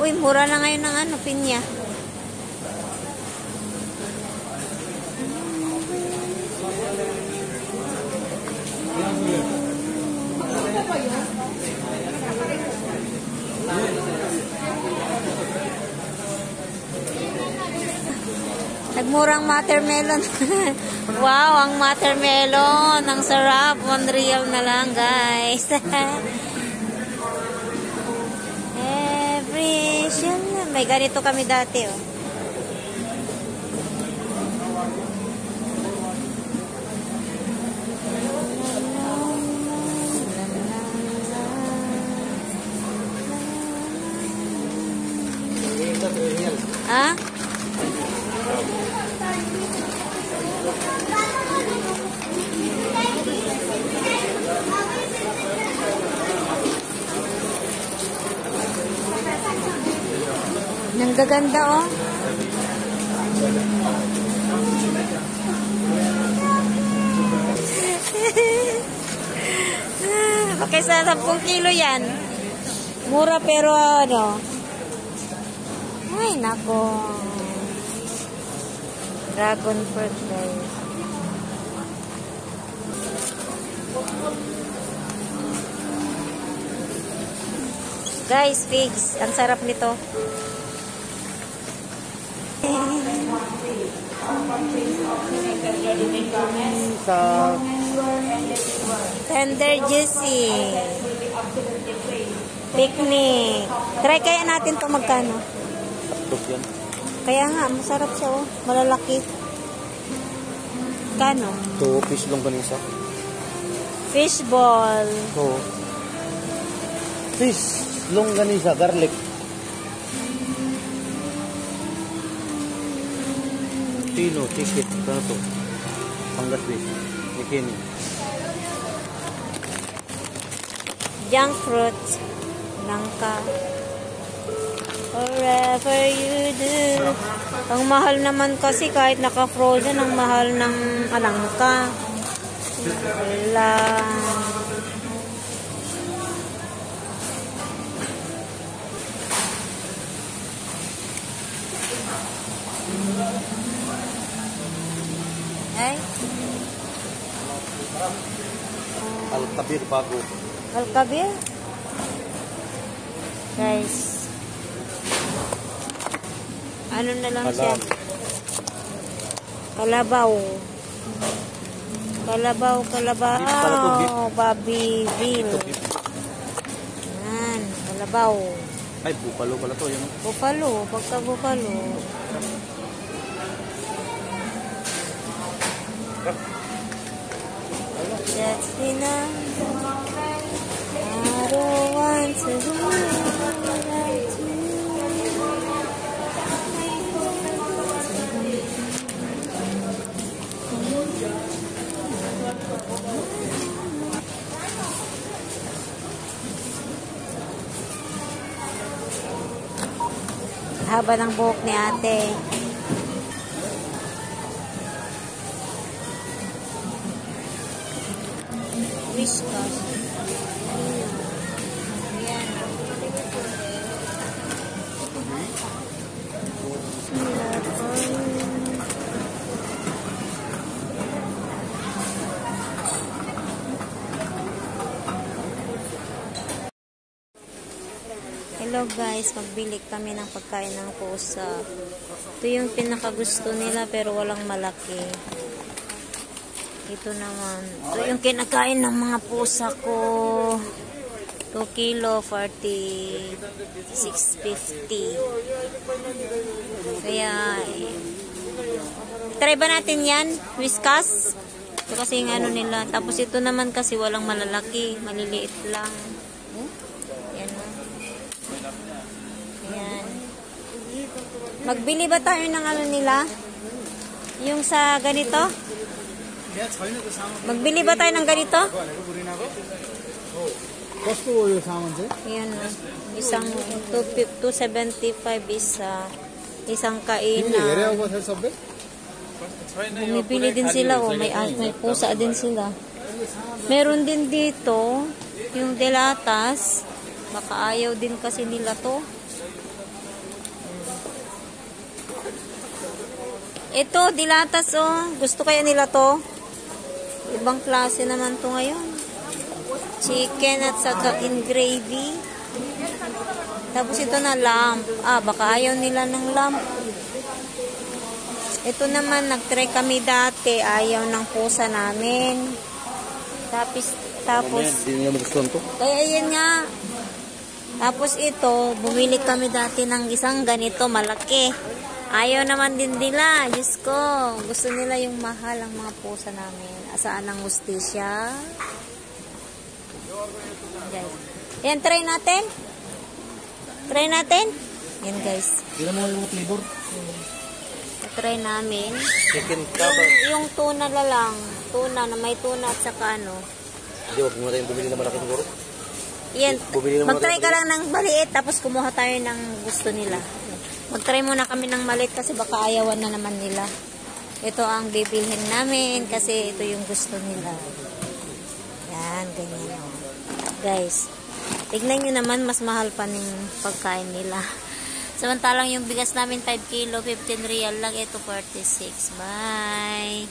Uy, mura na ngayon ng ano, pinya. Nagmurang watermelon. Wow, ang watermelon. Ang sarap. $1 na lang, guys. May ganito kami dati, oh. Ha? Ang gaganda, oh. Okay, sa 10 kilo yan. Mura pero ano. Ay, nako. Dragon fruit, guys. Guys, figs. Ang sarap nito. Tender juicy. Picnic. Try kaya natin to magkano? Kaya nga, masarap siya, oh. Malalaki. Kano? 2 fish longganisa. Fishball. 2 fish longganisa, garlic. Tino, ticket. Ano to? Pangas fish. Bikini. Junk fruit. Langka. Whatever you do. Ang mahal naman kasi kahit naka-frozen, ang mahal ng langka. Wala. Ay. Al-Kabir bago. Al-Kabir? Guys. Ano na lang siya? Kalabaw. Kalabaw. Bobby Bill. Yan. Kalabaw. Ay, bupalo pala to. Yun. Bupalo. Pagka bupalo. That's enough. I don't want to be without you. Haba ng buhok ni ate. Whiskas. Ayan. Hello guys, magbili kami ng pagkain ng pusa. Ito yung pinakagusto nila pero walang malaki. Ito naman. Ito yung kinakain ng mga pusa ko. 2 kilo, 46.50. Kaya, try ba natin yan? Whiskas? Ito kasi yung ano nila. Tapos ito naman kasi walang malalaki. Maliliit lang. Yan o. Ayan. Magbili ba tayo ng ano nila? Yung sa ganito? Magbili ba tayo ng ganito? Ayan o. Isang 275 isa. Isang kainan. Bumibili din sila. May pusa din sila. Meron din dito yung delatas. Baka ayaw din kasi nila to. Ito, dilatas oh. Gusto kaya nila to? Ibang klase naman to ngayon. Chicken at saka in gravy. Tapos ito na lamb. Baka ayaw nila ng lamb. Ito naman, nag-try kami dati. Ayaw ng pusa namin. Tapos kaya yan nga. Tapos ito, bumili kami dati ng isang ganito, malaki. Ayaw naman din nila. Diyos ko, gusto nila yung mahal ang mga pusa namin. Asaan ang hustisya? Guys. Yan, try natin. Try natin. Yan, guys. Tignan mo yung flavor. Try namin. Chicken cover. Yung tuna na lang. Tuna, na may tuna at saka ano. Hindi, huwag muna tayong bumili na malaki siguro. Yan. Mag-try ka lang ng maliit tapos kumuha tayo ng gusto nila. Mag-try muna kami ng maliit kasi baka ayawan na naman nila. Ito ang bibilhin namin kasi ito yung gusto nila. Yan, ganyan. Guys, tignan nyo naman, mas mahal pa ng pagkain nila. Samantalang yung bigas namin 5 kilo, 15 real lang. Ito 46. Bye!